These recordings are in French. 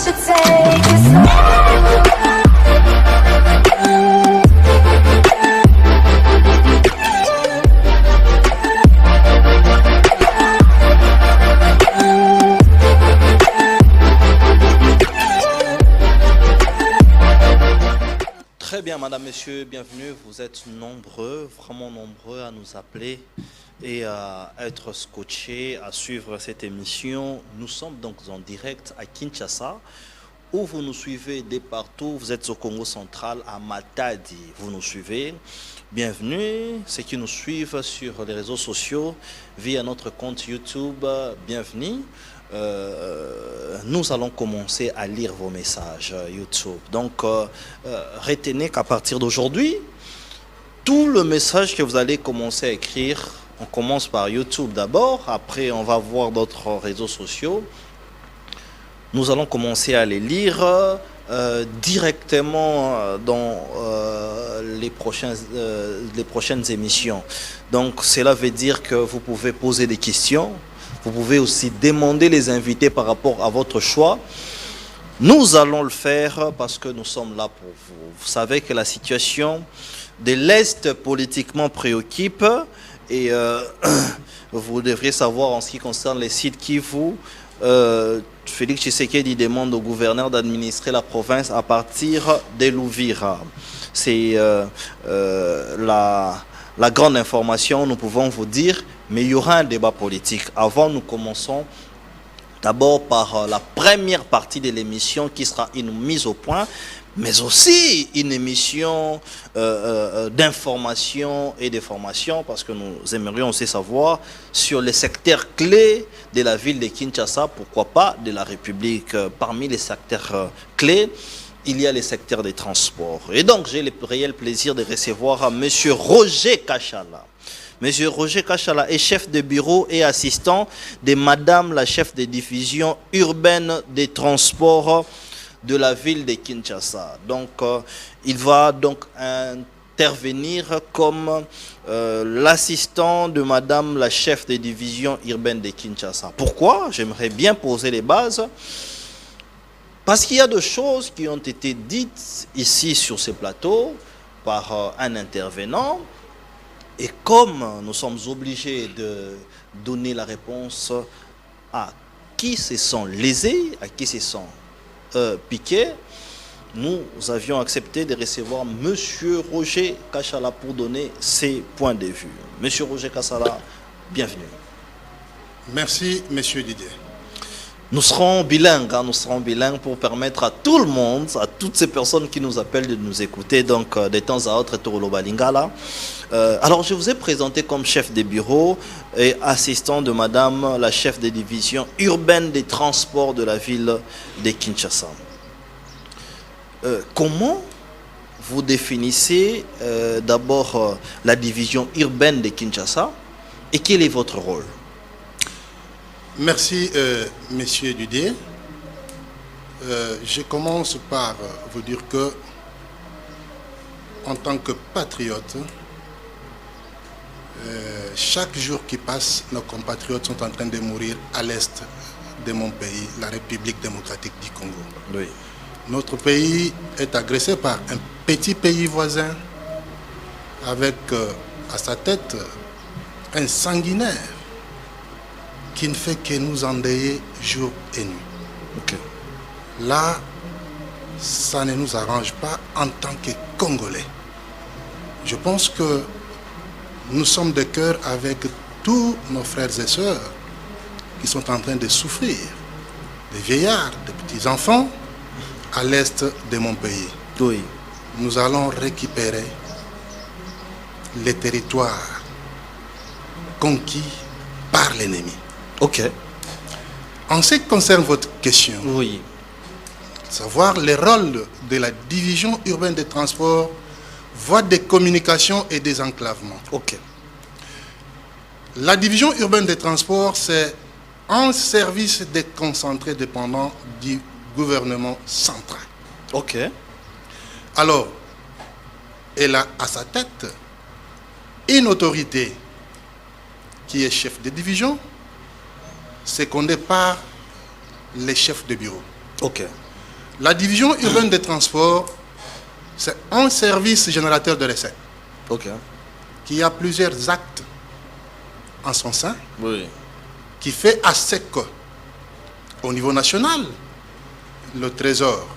should take it slow. Très bien, madame, monsieur, bienvenue. Vous êtes nombreux, vraiment nombreux à nous appeler et à être scotchés, à suivre cette émission. Nous sommes donc en direct à Kinshasa, où vous nous suivez dès partout. Vous êtes au Congo central, à Matadi. Vous nous suivez. Bienvenue. Ceux qui nous suivent sur les réseaux sociaux, via notre compte YouTube, bienvenue. Nous allons commencer à lire vos messages YouTube. Donc, retenez qu'à partir d'aujourd'hui, tout le message que vous allez commencer à écrire, on commence par YouTube d'abord, après on va voir d'autres réseaux sociaux. Nous allons commencer à les lire directement dans les prochaines émissions. Donc, cela veut dire que vous pouvez poser des questions. Vous pouvez aussi demander les invités par rapport à votre choix. Nous allons le faire parce que nous sommes là pour vous. Vous savez que la situation de l'Est politiquement préoccupe et vous devriez savoir en ce qui concerne les sites Kivu, Félix Tshisekedi demande au gouverneur d'administrer la province à partir de l'Ouvira. C'est la grande information, nous pouvons vous dire, mais il y aura un débat politique. Avant, nous commençons d'abord par la première partie de l'émission qui sera une mise au point, mais aussi une émission d'information et de formation, parce que nous aimerions aussi savoir sur les secteurs clés de la ville de Kinshasa, pourquoi pas de la République. Parmi les secteurs clés, il y a les secteurs des transports. Et donc, j'ai le réel plaisir de recevoir M. Roger Kachala. Monsieur Roger Kachala est chef de bureau et assistant de Madame la chef de division urbaine des transports de la ville de Kinshasa. Donc, il va donc intervenir comme l'assistant de Madame la chef de division urbaine de Kinshasa. Pourquoi? J'aimerais bien poser les bases. Parce qu'il y a des choses qui ont été dites ici sur ce plateau par un intervenant. Et comme nous sommes obligés de donner la réponse à qui se sont lésés, à qui se sont piqués, nous avions accepté de recevoir M. Roger Kachala pour donner ses points de vue. M. Roger Kachala, bienvenue. Merci, M. Didier. Nous serons bilingues pour permettre à tout le monde, à toutes ces personnes qui nous appellent de nous écouter, donc de temps à autre, Toro Balingala. Alors, je vous ai présenté comme chef de bureau et assistant de Madame la chef de division urbaine des transports de la ville de Kinshasa. Comment vous définissez d'abord la division urbaine de Kinshasa et quel est votre rôle? Merci, Monsieur Didier. Je commence par vous dire que, en tant que patriote, chaque jour qui passe, nos compatriotes sont en train de mourir à l'est de mon pays, la République démocratique du Congo. Oui. Notre pays est agressé par un petit pays voisin avec à sa tête un sanguinaire qui ne fait que nous endeuiller jour et nuit. Okay. Là, ça ne nous arrange pas en tant que Congolais. Je pense que nous sommes de cœur avec tous nos frères et sœurs qui sont en train de souffrir, des vieillards, des petits-enfants, à l'est de mon pays. Oui. Nous allons récupérer les territoires conquis par l'ennemi. Ok. En ce qui concerne votre question, Oui. savoir le rôle de la division urbaine des transports, voie de communication et désenclavement. Ok. La division urbaine des transports, c'est un service déconcentré dépendant du gouvernement central. Ok. Alors, elle a à sa tête une autorité qui est chef de division, secondée par les chefs de bureau. Ok. La division urbaine des transports, c'est un service générateur de recettes Ok. qui a plusieurs actes en son sein, Oui. qui fait à ce que, au niveau national, le Trésor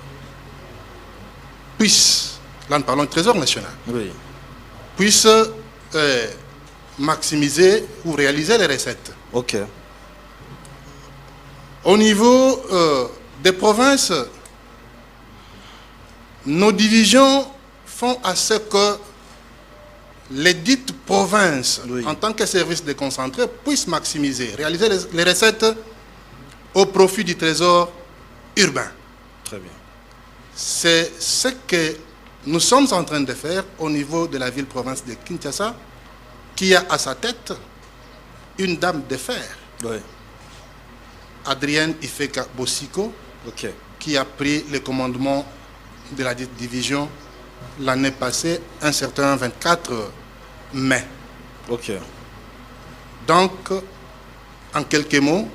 puisse, là nous parlons du Trésor national, Oui. puisse maximiser ou réaliser les recettes. Ok. Au niveau des provinces, nos divisions font à ce que les dites provinces, Oui. en tant que service déconcentré, puissent maximiser, réaliser les recettes au profit du trésor urbain. Très bien. C'est ce que nous sommes en train de faire au niveau de la ville-province de Kinshasa, qui a à sa tête une dame de fer, Oui. Adrienne Ifeka Bossiko, Ok. qui a pris le commandement de la division l'année passée, un certain 24 mai. Ok. Donc, en quelques mots,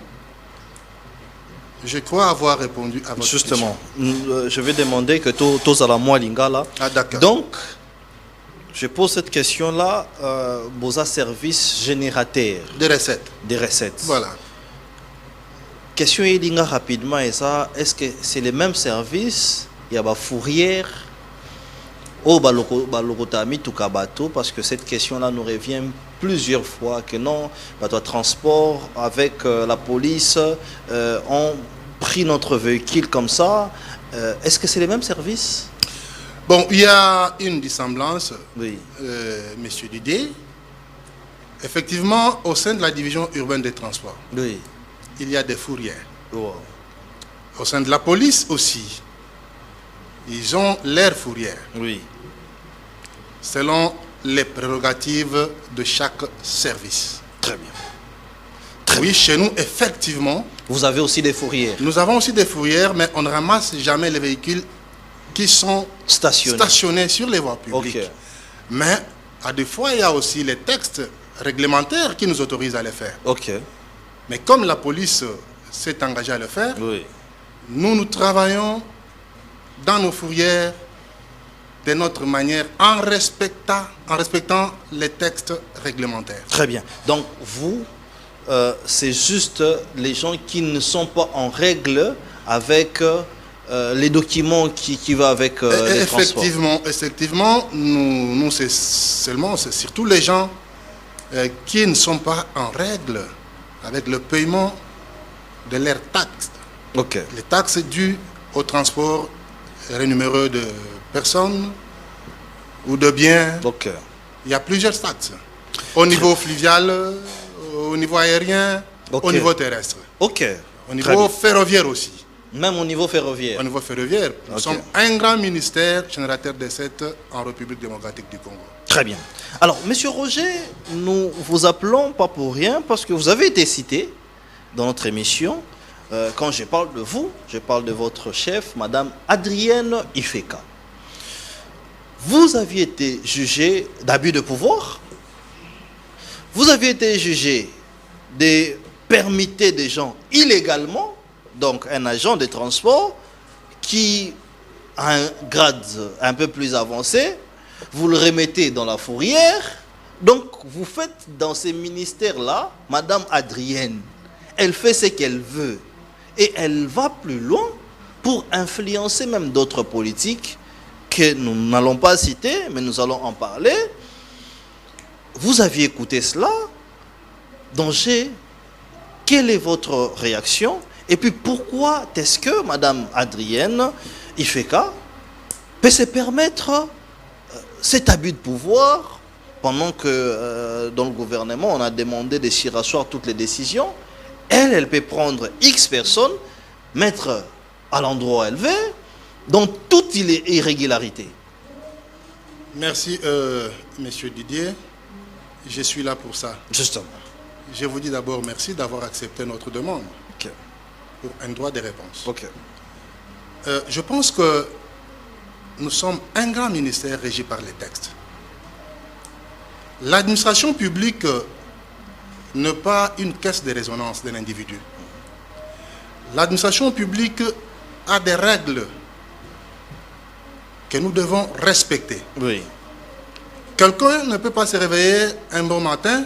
je crois avoir répondu à votre Justement, je vais demander que tous à la moi lingala. Ah, d'accord. Donc, je pose cette question-là, Bosa service générateur question. Des recettes. des recettes. Voilà. Question Elinga rapidement, et ça, est-ce que c'est les mêmes services? Il y a la fourrière au balokotami tout kabato, parce que cette question-là nous revient plusieurs fois que non, bateau transport avec la police ont pris notre véhicule comme ça. Est-ce que c'est les mêmes services? Bon, il y a une dissemblance, Oui. Monsieur Didier. Effectivement, au sein de la division urbaine des transports, Oui. il y a des fourrières. Wow. Au sein de la police aussi, ils ont leurs fourrières, Oui. selon les prérogatives de chaque service. Très bien. Oui, chez nous, effectivement, Vous avez aussi des fourrières nous avons aussi des fourrières, mais on ne ramasse jamais les véhicules qui sont stationnés. stationnés sur les voies publiques. Ok. Mais à des fois, il y a aussi les textes réglementaires qui nous autorisent à les faire. Ok. Mais comme la police s'est engagée à le faire, Oui. nous travaillons dans nos fourrières de notre manière en respectant les textes réglementaires. Très bien. Donc, vous, c'est juste les gens qui ne sont pas en règle avec les documents qui vont avec les transports. Effectivement, nous c'est surtout les gens qui ne sont pas en règle avec le paiement de leurs taxes. Ok. Les taxes dues au transport rémunéreux de personnes ou de biens. Ok. Il y a plusieurs taxes. Au niveau fluvial, au niveau aérien, Ok. au niveau terrestre. Ok. Au Très niveau bien. ferroviaire aussi. Même au niveau ferroviaire. Au niveau ferroviaire, nous Ok. sommes un grand ministère générateur de recettes en République démocratique du Congo. Très bien. Alors, Monsieur Roger, nous vous appelons pas pour rien parce que vous avez été cité dans notre émission. Quand je parle de vous, je parle de votre chef, Madame Adrienne Ifeka. Vous aviez été jugé d'abus de pouvoir. Vous aviez été jugé de permettre des gens illégalement, donc un agent de transport qui a un grade un peu plus avancé, vous le remettez dans la fourrière. Donc vous faites dans ces ministères-là, Madame Adrienne, elle fait ce qu'elle veut et elle va plus loin pour influencer même d'autres politiques que nous n'allons pas citer, mais nous allons en parler. Vous aviez écouté cela, danger. Quelle est votre réaction? Et puis pourquoi est-ce que Madame Adrienne Ifeka peut se permettre cet abus de pouvoir pendant que dans le gouvernement on a demandé de s'y rasseoir toutes les décisions? Elle peut prendre X personnes, mettre à l'endroit élevé, dans toute irrégularité. Merci, Monsieur Didier. Je suis là pour ça. Justement. Je vous dis d'abord merci d'avoir accepté notre demande Ok. pour un droit de réponse. Ok. Je pense que nous sommes un grand ministère régi par les textes. L'administration publique n'est pas une caisse de résonance d'un individu. L'administration publique a des règles que nous devons respecter. Oui. Quelqu'un ne peut pas se réveiller un bon matin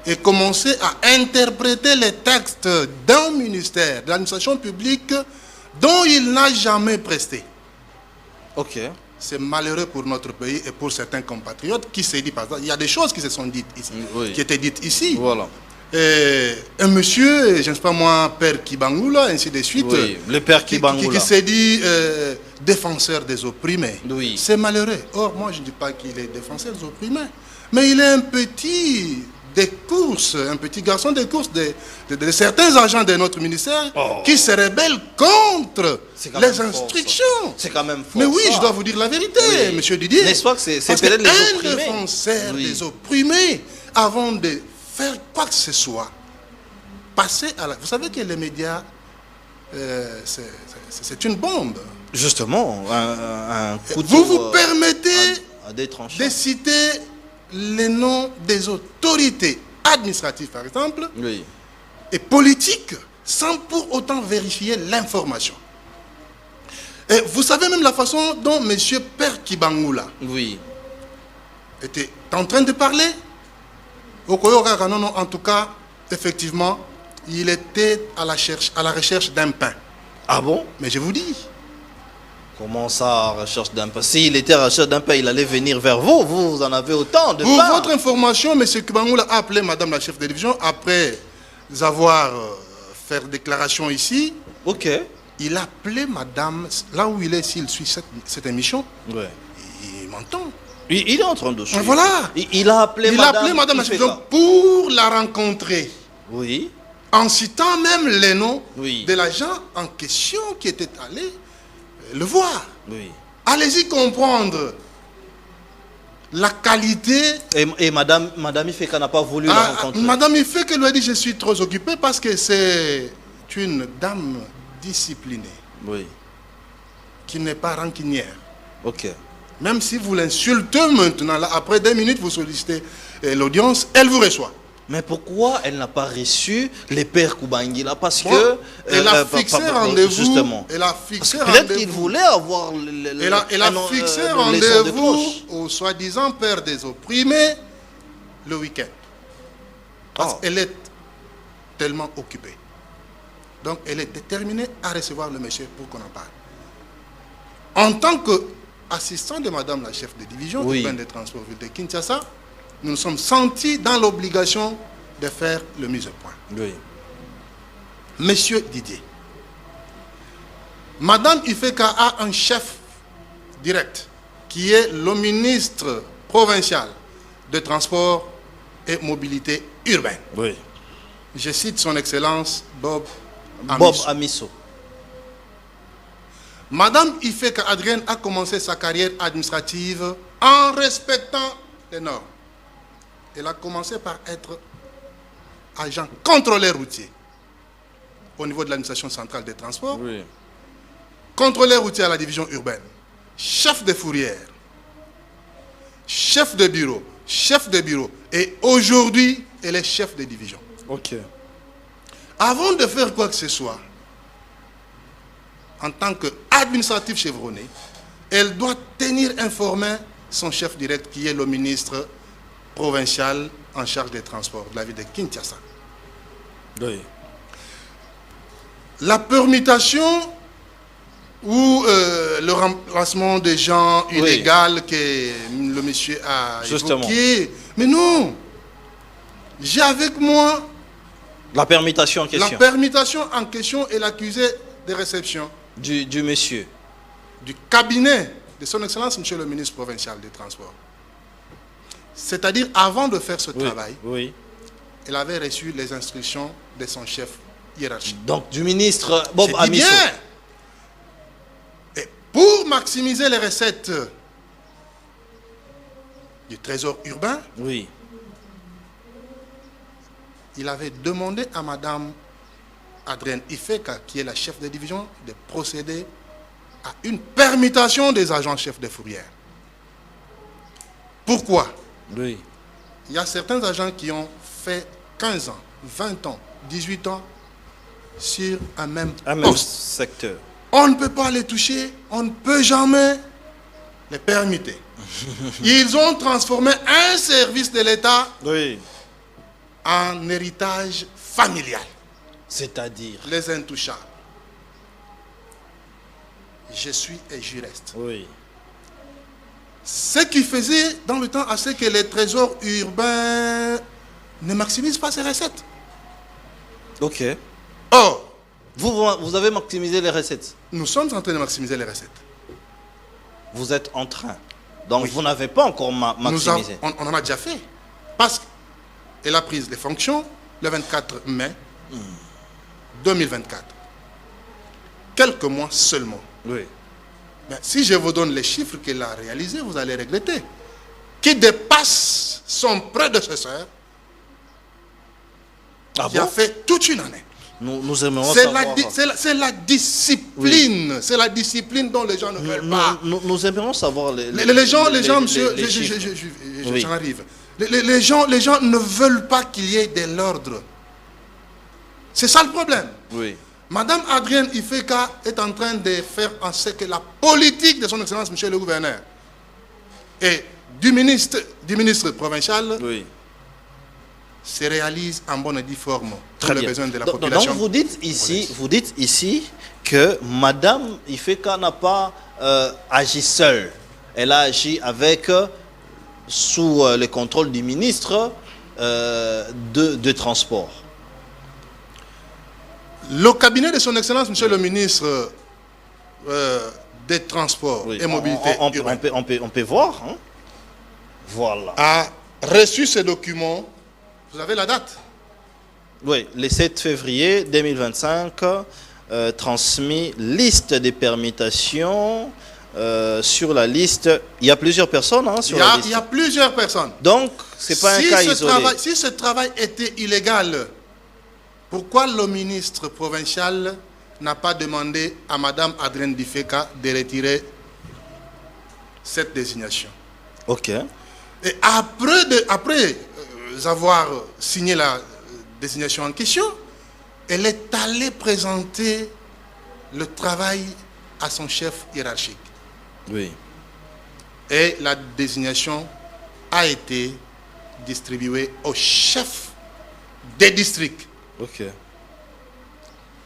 et commencer à interpréter les textes d'un ministère, de l'administration publique dont il n'a jamais presté. Ok. C'est malheureux pour notre pays et pour certains compatriotes qui se disent, par exemple, il y a des choses qui se sont dites ici, Oui. qui étaient dites ici. Voilà. Et un monsieur, je ne sais pas moi, Père Kibangula, ainsi de suite, Oui, le Père Kibangula. qui s'est dit défenseur des opprimés. Oui. C'est malheureux. Or, moi, je ne dis pas qu'il est défenseur des opprimés, mais il est un petit des courses, un petit garçon des courses de certains agents de notre ministère qui se rebellent contre les instructions. C'est quand même fort. Mais oui, ça. je dois vous dire la vérité, Oui. monsieur Didier. N'est-ce pas que c'est Parce peut-être les qu'un opprimés. défenseur Oui. des opprimés, avant de faire quoi que ce soit, passer à la... Vous savez que les médias, c'est une bombe. Justement, un couteau Vous vous permettez à des tranchants. de citer les noms des autorités administratives, par exemple, Oui. et politiques, sans pour autant vérifier l'information. Et vous savez même la façon dont M. Père Kibangula Oui. était en train de parler. En tout cas, effectivement, il était à la recherche d'un pain. Ah bon? Mais je vous dis, Comment ça, recherche d'un pain? S'il était à la recherche d'un pain, il allait venir vers vous. Vous en avez autant de pour pain. votre information, M. Kibangula a appelé Madame la chef de division après avoir fait déclaration ici. Ok. Il a appelé Madame, là où il est, s'il suit cette émission, Ouais. il m'entend. Il est en train de suivre. Voilà. Il a appelé Il a appelé Madame la chef de division pour la rencontrer, Oui. en citant même les noms Oui. de l'agent en question qui était allé le voir. Oui. Allez-y comprendre la qualité. Et Madame Ifeka n'a pas voulu la rencontrer. Madame Ifeka lui a dit je suis trop occupé parce que c'est une dame disciplinée Oui. qui n'est pas rancunière. Ok. Même si vous l'insultez maintenant, là, après 2 minutes, vous sollicitez l'audience, elle vous reçoit. Mais pourquoi elle n'a pas reçu les pères Kubangila? Parce Bon, que... elle a fixé rendez-vous. Justement. Elle a fixé Peut-être qu'il rendez-vous. voulait avoir... Elle a fixé rendez-vous au soi-disant père des opprimés le week-end. Parce qu'elle est tellement occupée. Donc elle est déterminée à recevoir le monsieur pour qu'on en parle. En tant qu'assistant de Madame la chef de division urbaine des transports ville de Kinshasa, nous nous sommes sentis dans l'obligation de faire le mise au point. Oui. Monsieur Didier, Madame Ifeka a un chef direct qui est le ministre provincial de transport et mobilité urbaine. Oui. Je cite son excellence Bob Amisso. Madame Ifeka Adrienne a commencé sa carrière administrative en respectant les normes. Elle a commencé par être agent contrôleur routier au niveau de l'administration centrale des transports, Oui. contrôleur routier à la division urbaine, chef de fourrière, chef de bureau, et aujourd'hui, elle est chef de division. Ok. Avant de faire quoi que ce soit, en tant qu'administratif chevronné, elle doit tenir informé son chef direct qui est le ministre provincial en charge des transports de la ville de Kinshasa. Oui. La permutation ou le remplacement des gens illégaux que le monsieur a évoqué. Mais non, j'ai avec moi la permutation en question. La permutation en question est l'accusé de réception du monsieur. Du cabinet de son excellence, monsieur le ministre provincial des transports. C'est-à-dire, avant de faire ce travail, elle avait reçu les instructions de son chef hiérarchique. Donc, du ministre Bob Amisso. Bien. Et pour maximiser les recettes du trésor urbain, il avait demandé à Madame Adrienne Ifeka, qui est la chef de division, de procéder à une permutation des agents chefs de fourrière. Pourquoi? Il y a certains agents qui ont fait 15 ans, 20 ans, 18 ans sur un même poste. Secteur. On ne peut pas les toucher, on ne peut jamais les permittés. Ils ont transformé un service de l'État Oui. en héritage familial. C'est-à-dire. Les intouchables. Je suis et je reste. Oui. Ce qui faisait dans le temps à ce que les trésors urbains ne maximisent pas ces recettes. Ok. Or, Vous avez maximisé les recettes. nous sommes en train de maximiser les recettes. Vous êtes en train. Donc Oui. vous n'avez pas encore maximisé. On en a déjà fait. Parce qu'elle a pris les fonctions le 24 mai 2024. Quelques mois seulement. Oui. Mais si je vous donne les chiffres qu'elle a réalisés, vous allez regretter. Qui dépasse son prédécesseur, Ah qui a bon? fait toute une année. Nous aimerions C'est savoir. la discipline. C'est la discipline dont les gens ne veulent pas. Nous aimerions savoir Les gens, monsieur, les chiffres. Oui. j'en arrive. Les gens ne veulent pas qu'il y ait de l'ordre. C'est ça le problème. Oui. Madame Adrienne Ifeka est en train de faire en sorte que la politique de son excellence, monsieur le gouverneur, et du ministre provincial Oui. se réalise en bonne et due forme pour Très les bien. besoins de la Donc population. vous dites ici que Madame Ifeka n'a pas agi seule. Elle a agi avec sous le contrôle du ministre de transport. Le cabinet de son excellence, monsieur le ministre des Transports Oui. et Mobilité urbaine, On peut voir. Hein? Voilà. a reçu ces documents. Vous avez la date? Oui, le 7 février 2025, transmis liste des permutations. Sur la liste, il y a plusieurs personnes sur la liste. Il y a plusieurs personnes. Donc, c'est pas un cas isolé. Si ce travail était illégal, pourquoi le ministre provincial n'a pas demandé à Madame Adrienne Ifeka de retirer cette désignation? Ok. Et après avoir signé la désignation en question, elle est allée présenter le travail à son chef hiérarchique. Oui. Et la désignation a été distribuée au chef des districts, Ok.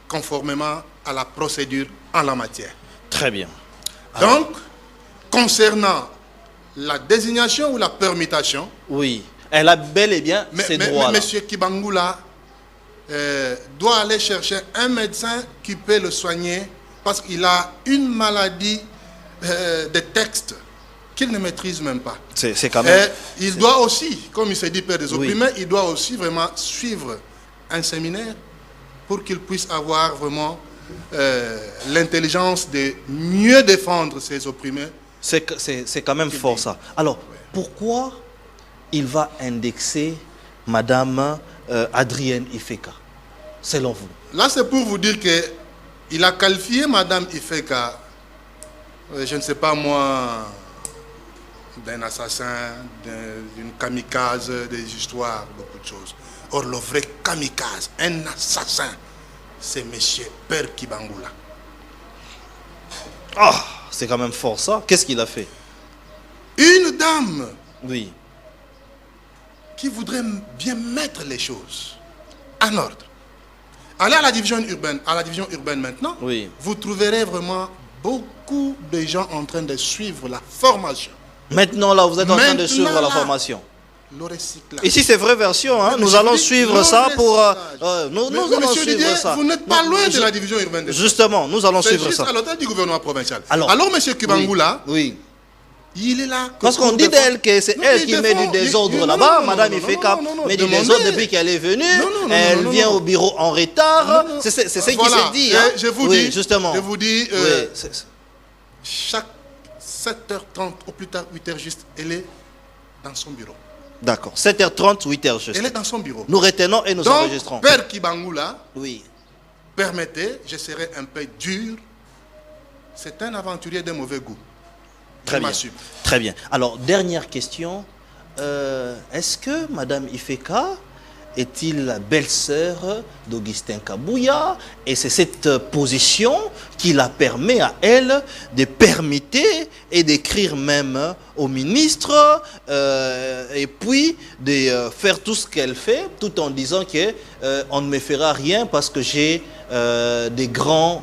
conformément à la procédure en la matière. Très bien. Donc, concernant la désignation ou la permutation, Oui. Elle a bel et bien ces droits-là. M. Kibangula doit aller chercher un médecin qui peut le soigner parce qu'il a une maladie de texte qu'il ne maîtrise même pas. C'est quand même. Et il doit aussi, comme il s'est dit père des Oui. opprimés, il doit aussi vraiment suivre un séminaire pour qu'il puisse avoir vraiment l'intelligence de mieux défendre ses opprimés. C'est quand même fort ça. Alors, pourquoi il va indexer Madame Adrienne Ifeka, selon vous? Là, c'est pour vous dire que il a qualifié Madame Ifeka, je ne sais pas moi, d'un assassin, d'une kamikaze, des histoires, beaucoup de choses. Or, le vrai kamikaze, un assassin, c'est M. Père Kibangula. Ah, c'est quand même fort ça. Qu'est-ce qu'il a fait? Une dame Oui. qui voudrait bien mettre les choses en ordre. Allez à la division urbaine maintenant, Oui. vous trouverez vraiment beaucoup de gens en train de suivre la formation. Maintenant, là, vous êtes en train de Maintenant, suivre la là, formation. Le recyclage. Ici, c'est vraie version. Hein. Mais Nous je allons vous dis, suivre le ça pour. recyclage. Nous Mais allons monsieur suivre Didier, ça. vous n'êtes pas Non, loin de je- la division urbaine. Justement, nous allons C'est suivre juste ça. à l'hôtel du gouvernement provincial. Alors, monsieur Kibangula, Oui. il est là. Parce qu'on dit d'elle que c'est elle qui met du désordre là-bas. Madame Ifeka met du désordre depuis qu'elle est venue. Elle vient au bureau en retard. C'est ce qui Voilà. se dit. Et Hein. je vous Oui, dis, justement. je vous dis, Oui, chaque 7h30 au plus tard 8h juste, elle est dans son bureau. D'accord. 7h30, 8h juste. Elle est dans son bureau. Nous retenons et nous Donc, enregistrons. Père Kibangula, Oui. permettez, je serai un peu dur. C'est un aventurier de mauvais goût. Très Je bien. m'assume. Très bien. Alors, dernière question. Est-ce que Madame Ifeka est-il la belle-sœur d'Augustin Kabouya? Et c'est cette position qui la permet à elle de permettre et d'écrire même au ministre et puis de faire tout ce qu'elle fait tout en disant que on ne me fera rien parce que j'ai des grandes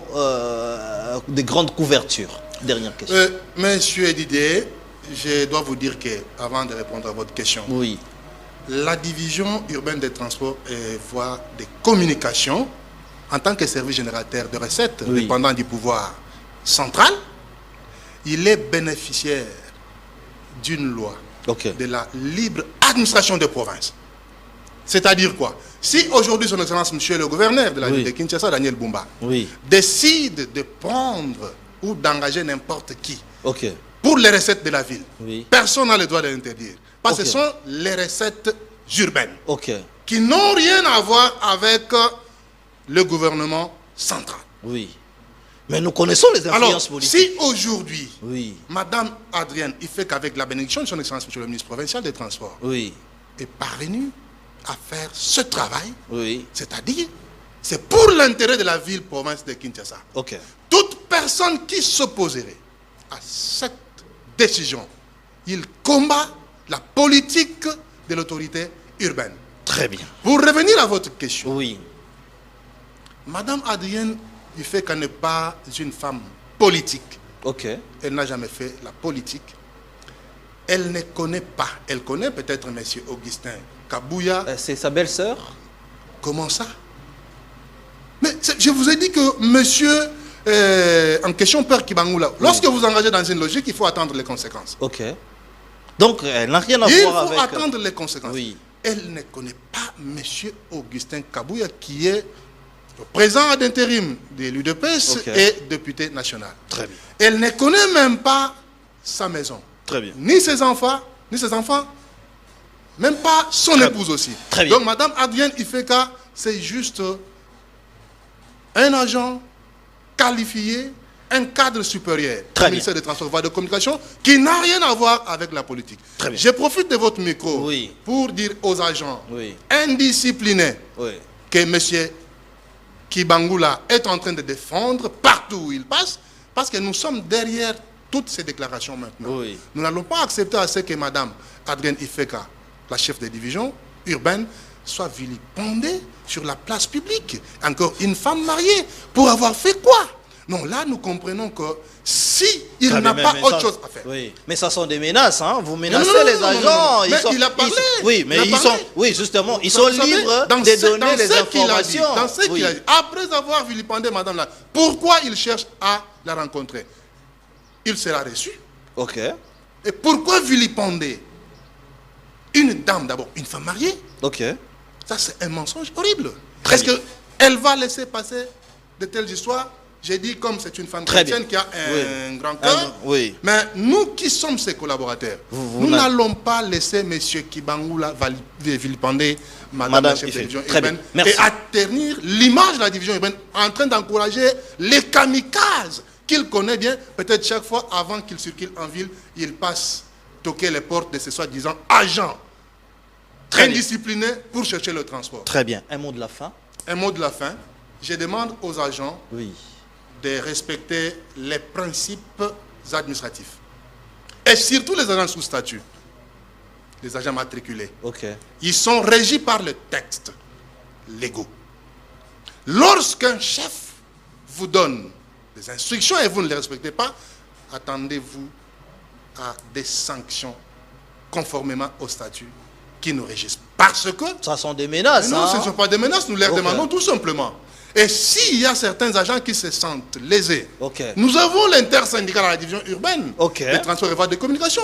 couvertures. Dernière question. Monsieur Didier, je dois vous dire que, avant de répondre à votre question, Oui. la division urbaine des transports et voies de communication, en tant que service générateur de recettes Oui. dépendant du pouvoir central, il est bénéficiaire d'une loi Ok. de la libre administration des provinces. C'est-à-dire quoi? Si aujourd'hui son Excellence, Monsieur le gouverneur de la Oui. ville de Kinshasa, Daniel Bumba, Oui. décide de prendre ou d'engager n'importe qui Ok. pour les recettes de la ville, Oui. personne n'a le droit de l'interdire. Parce que Ok. ce sont les recettes urbaines Ok. qui n'ont rien à voir avec le gouvernement central. Oui. Mais nous connaissons les Alors, influences politiques. si aujourd'hui, Oui. Madame Adrienne, il fait qu'avec la bénédiction de son Excellence, Monsieur le ministre provincial des Transports, Oui. est parvenu à faire ce travail, Oui. c'est-à-dire, c'est pour l'intérêt de la ville-province de Kinshasa. Ok. Toute personne qui s'opposerait à cette décision, il combat la politique de l'autorité urbaine. Très bien. Pour revenir à votre question, Oui. Madame Adrienne, du fait qu'elle n'est pas une femme politique, Ok. elle n'a jamais fait la politique, elle ne connaît pas, elle connaît peut-être M. Augustin Kabouya. C'est sa belle-sœur? Comment ça? Mais je vous ai dit que monsieur en question, Père Kibangula, lorsque vous engagez dans une logique, il faut attendre les conséquences. Ok. Donc, elle n'a rien à Il voir faut avec... attendre les conséquences. Oui. Elle ne connaît pas monsieur Augustin Kabouya, qui est le président d'intérim de l'UDPS Ok. et député national. Très bien. Elle ne connaît même pas sa maison. Très bien. Ni ses enfants, même pas son Très épouse aussi. Très bien. Donc, Madame Adrienne Ifeka, c'est juste un agent qualifié, un cadre supérieur Très au bien. ministère des Transports et Voies de Communication qui n'a rien à voir avec la politique. Très bien. Je profite de votre micro Oui. pour dire aux agents Oui. indisciplinés Oui. que M. Kibangula est en train de défendre partout où il passe, parce que nous sommes derrière toutes ces déclarations maintenant. Oui. Nous n'allons pas accepter à ce que Mme Adrienne Ifeka, la chef de division urbaine, soit vilipendée sur la place publique. Encore une femme mariée, pour avoir fait quoi? Non, là, nous comprenons que si il Très n'a bien, pas mais autre ça- chose à faire. Oui, mais ça sont des menaces, hein. Vous menacez Non, non, les non, non, agents. non, non. Ils Mais sont, il a parlé. Oui, mais Il a ils parlé. sont, oui, justement, ils Vous sont savez, libres dans de ce- donner dans les ce qu'il a dit, informations. dans ce qu'il Oui. a dit, après avoir vilipendé Madame là, pourquoi il cherche à la rencontrer? Il sera reçu. Ok. Et pourquoi vilipender une dame, d'abord une femme mariée? Ok. Ça, c'est un mensonge horrible. Très Est-ce bien. qu'elle va laisser passer de telles histoires? J'ai dit, comme c'est une femme Très chrétienne qui a un Oui. grand cœur, Oui. mais nous qui sommes ses collaborateurs, Vous nous n'a- n'allons pas laisser M. Kibangula vilipender Madame Madame la chef de Ife. division Très bien. urbaine Merci. et atternir l'image de la division urbaine en train d'encourager les kamikazes qu'il connaît bien. Peut-être chaque fois avant qu'il circule en ville, il passe toquer les portes de ces soi-disant agents Très bien. indisciplinés pour chercher le transport. Très bien. Un mot de la fin? Un mot de la fin, je demande aux agents Oui. de respecter les principes administratifs. Et surtout les agents sous statut, les agents matriculés. Ok. Ils sont régis par le texte légaux. Lorsqu'un chef vous donne des instructions et vous ne les respectez pas, attendez-vous à des sanctions conformément au statut qui nous régissent. Parce que Ça sont des menaces, non, hein. ce ne sont pas des menaces, nous les Ok. demandons tout simplement. Et s'il y a certains agents qui se sentent lésés, Ok. nous avons l'intersyndical à la division urbaine, Ok. les transports et voies de communication.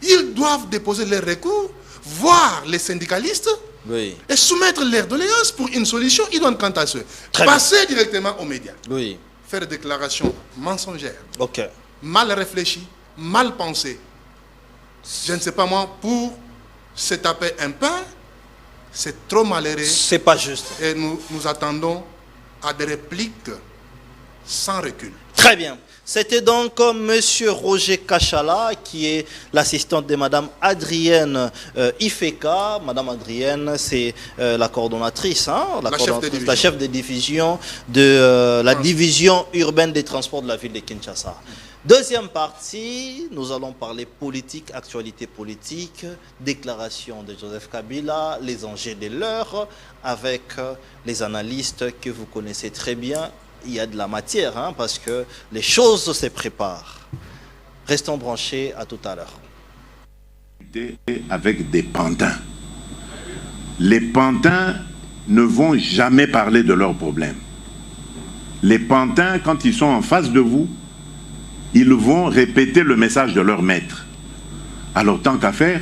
Ils doivent déposer leurs recours, voir les syndicalistes Oui. et soumettre leurs doléances pour une solution idoine quant à ceux. Très bien. Passer directement aux médias, Oui. faire des déclarations mensongères, Ok. mal réfléchies, mal pensées. Je ne sais pas moi, pour se taper un pain, c'est trop malheureux. C'est pas juste. Et nous attendons à des répliques sans recul. Très bien. C'était donc Monsieur Roger Kachala, qui est l'assistante de Madame Adrienne Ifeka. Madame Adrienne, c'est la coordonnatrice, hein, la chef de division de la division urbaine des transports de la ville de Kinshasa. Deuxième partie, nous allons parler politique, actualité politique, déclaration de Joseph Kabila, les enjeux de l'heure, avec les analystes que vous connaissez très bien. Il y a de la matière, hein, parce que les choses se préparent. Restons branchés, à tout à l'heure. Avec des pantins. Les pantins ne vont jamais parler de leurs problèmes. Les pantins, quand ils sont en face de vous, ils vont répéter le message de leur maître. Alors, tant qu'à faire,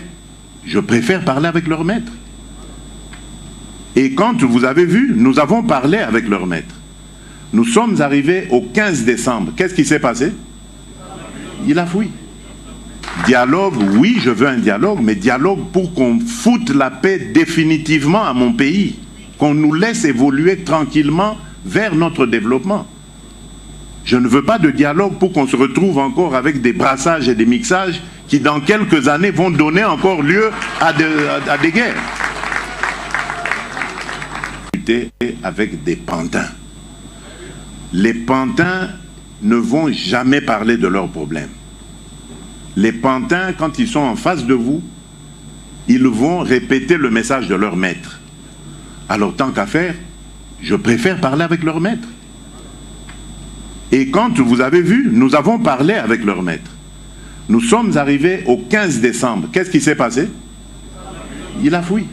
je préfère parler avec leur maître. Et quand vous avez vu, nous avons parlé avec leur maître. Nous sommes arrivés au 15 décembre. Qu'est-ce qui s'est passé? Il a fui. Dialogue, oui, je veux un dialogue, mais dialogue pour qu'on foute la paix définitivement à mon pays. Qu'on nous laisse évoluer tranquillement vers notre développement. Je ne veux pas de dialogue pour qu'on se retrouve encore avec des brassages et des mixages qui, dans quelques années, vont donner encore lieu à des guerres. Avec des pantins. Les pantins ne vont jamais parler de leurs problèmes. Les pantins, quand ils sont en face de vous, ils vont répéter le message de leur maître. Alors, tant qu'à faire, je préfère parler avec leur maître. Et quand vous avez vu, nous avons parlé avec leur maître. Nous sommes arrivés au 15 décembre. Qu'est-ce qui s'est passé? Il a fui.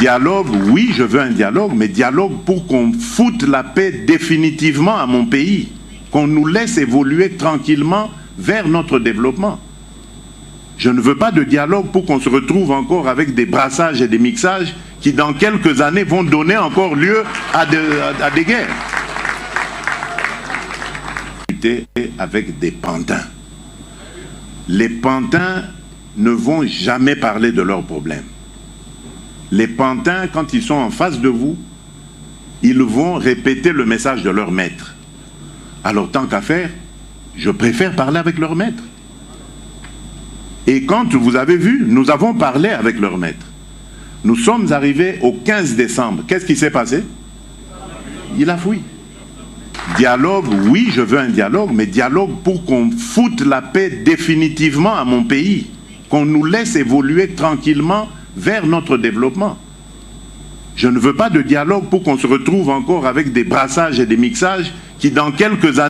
Dialogue, oui, je veux un dialogue, mais dialogue pour qu'on foute la paix définitivement à mon pays. Qu'on nous laisse évoluer tranquillement vers notre développement. Je ne veux pas de dialogue pour qu'on se retrouve encore avec des brassages et des mixages qui, dans quelques années, vont donner encore lieu à des guerres. Avec des pantins. Les pantins ne vont jamais parler de leurs problèmes. Les pantins, quand ils sont en face de vous, ils vont répéter le message de leur maître. Alors, tant qu'à faire, je préfère parler avec leur maître. Et quand vous avez vu, nous avons parlé avec leur maître. Nous sommes arrivés au 15 décembre. Qu'est-ce qui s'est passé? Il a fui. Dialogue, oui, je veux un dialogue, mais dialogue pour qu'on foute la paix définitivement à mon pays. Qu'on nous laisse évoluer tranquillement vers notre développement. Je ne veux pas de dialogue pour qu'on se retrouve encore avec des brassages et des mixages qui, dans quelques années,